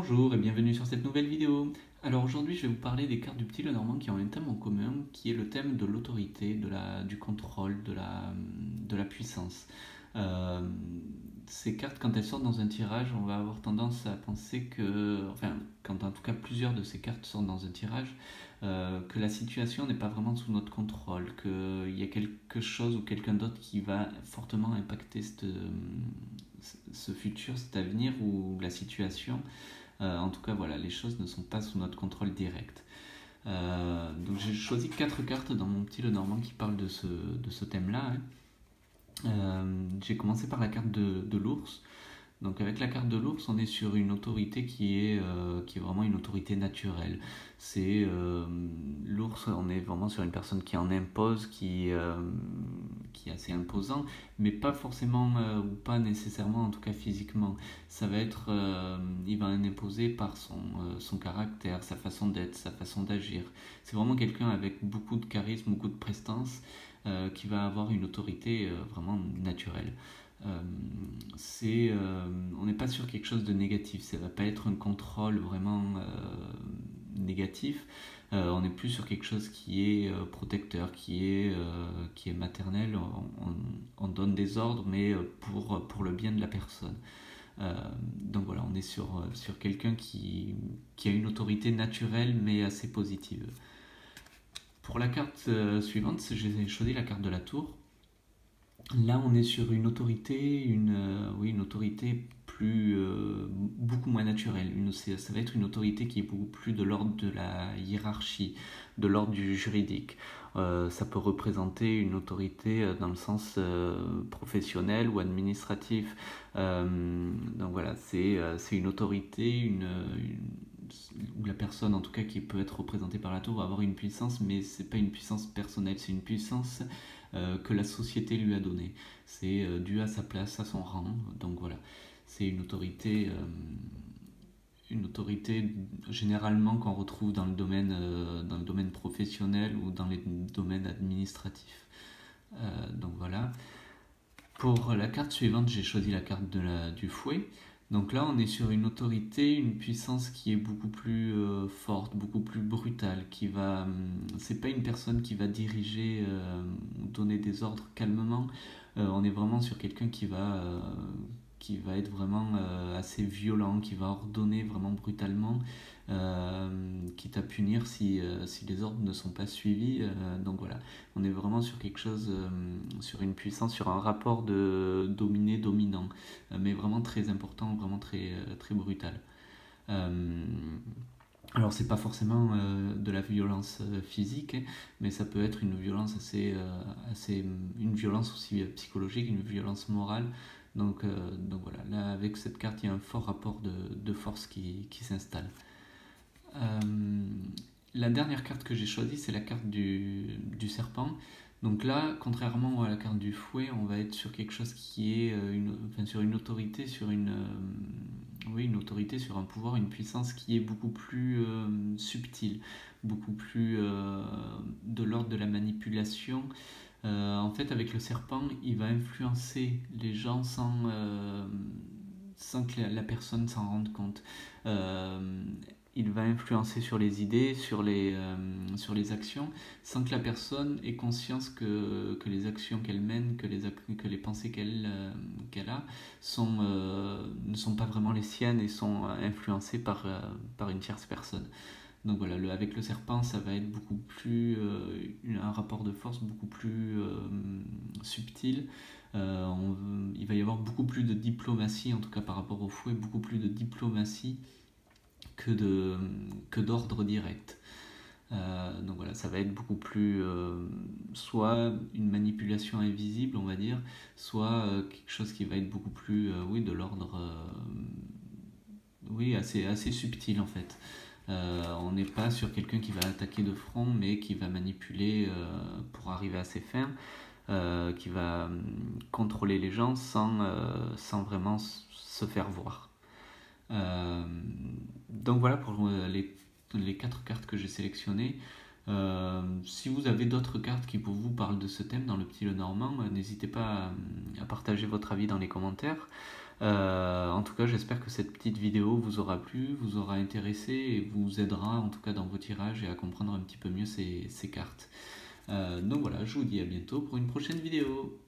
Bonjour et bienvenue sur cette nouvelle vidéo. Alors aujourd'hui je vais vous parler des cartes du Petit Lenormand qui ont un thème en commun qui est le thème de l'autorité, du contrôle, de la puissance. Euh, Ces cartes, quand elles sortent dans un tirage, on va avoir tendance à penser que, enfin quand en tout cas plusieurs de ces cartes sortent dans un tirage, que la situation n'est pas vraiment sous notre contrôle, qu'il y a quelque chose ou quelqu'un d'autre qui va fortement impacter ce futur, cet avenir ou la situation. En tout cas, voilà, les choses ne sont pas sous notre contrôle direct. Donc j'ai choisi 4 cartes dans mon petit Lenormand qui parlent de ce thème-là. J'ai commencé par la carte de l'ours. Donc avec la carte de l'ours, on est sur une autorité qui est vraiment une autorité naturelle. C'est l'ours, on est vraiment sur une personne qui en impose, qui est assez imposant, mais pas forcément ou pas nécessairement, en tout cas physiquement. Ça va être, il va en imposer par son caractère, sa façon d'être, sa façon d'agir. C'est vraiment quelqu'un avec beaucoup de charisme, beaucoup de prestance, qui va avoir une autorité vraiment naturelle. Euh, on n'est pas sur quelque chose de négatif, ça va pas être un contrôle vraiment négatif. On est plus sur quelque chose qui est protecteur, qui est maternel. On donne des ordres, mais pour le bien de la personne. Donc voilà, on est sur quelqu'un qui a une autorité naturelle mais assez positive. Pour la carte suivante, j'ai choisi la carte de la tour. Là, on est sur une autorité, oui, une autorité beaucoup moins naturelle. Ça va être une autorité qui est beaucoup plus de l'ordre de la hiérarchie, de l'ordre du juridique. Ça peut représenter une autorité dans le sens professionnel ou administratif. Donc voilà, c'est une autorité, où la personne en tout cas qui peut être représentée par la tour va avoir une puissance, mais c'est pas une puissance personnelle, c'est une puissance que la société lui a donnée. C'est dû à sa place, à son rang. Donc voilà, c'est une autorité généralement qu'on retrouve dans le domaine professionnel ou dans les domaines administratifs. Donc voilà. Pour la carte suivante, j'ai choisi la carte du fouet. Donc là, on est sur une autorité, une puissance qui est beaucoup plus forte, beaucoup plus brutale, c'est pas une personne qui va diriger ou donner des ordres calmement. On est vraiment sur quelqu'un qui va être vraiment assez violent, qui va ordonner vraiment brutalement, quitte à punir si les ordres ne sont pas suivis. Donc voilà, on est vraiment sur quelque chose, sur une puissance, sur un rapport de dominé-dominant, mais vraiment très important, vraiment très brutal. Euh, alors c'est pas forcément de la violence physique, hein, mais ça peut être une violence une violence aussi psychologique, une violence morale. Donc voilà, là avec cette carte il y a un fort rapport de force qui s'installe. Euh, la dernière carte que j'ai choisie, c'est la carte du serpent. Donc là, contrairement à la carte du fouet, on va être sur quelque chose qui est sur une autorité, oui, une autorité, sur un pouvoir, une puissance qui est beaucoup plus subtile, beaucoup plus de l'ordre de la manipulation. En fait, avec le serpent, il va influencer les gens sans que la personne s'en rende compte. Euh, il va influencer sur les idées, sur les actions, sans que la personne ait conscience que les actions qu'elle mène, que les pensées qu'elle a ne sont pas vraiment les siennes et sont influencées par une tierce personne. Donc voilà, avec le serpent, ça va être beaucoup plus un rapport de force beaucoup plus subtil. Il va y avoir beaucoup plus de diplomatie, en tout cas par rapport au fouet, beaucoup plus de diplomatie que d'ordre direct. Donc voilà, ça va être beaucoup plus soit une manipulation invisible, on va dire, soit quelque chose qui va être beaucoup plus, oui, de l'ordre, oui, assez subtil en fait. On n'est pas sur quelqu'un qui va attaquer de front, mais qui va manipuler pour arriver à ses fins, qui va contrôler les gens sans vraiment se faire voir. Donc voilà pour les 4 cartes que j'ai sélectionnées. Si vous avez d'autres cartes qui pour vous parlent de ce thème dans le petit Lenormand, n'hésitez pas à partager votre avis dans les commentaires. En tout cas, j'espère que cette petite vidéo vous aura plu, vous aura intéressé et vous aidera en tout cas dans vos tirages et à comprendre un petit peu mieux ces cartes. Donc voilà, je vous dis à bientôt pour une prochaine vidéo.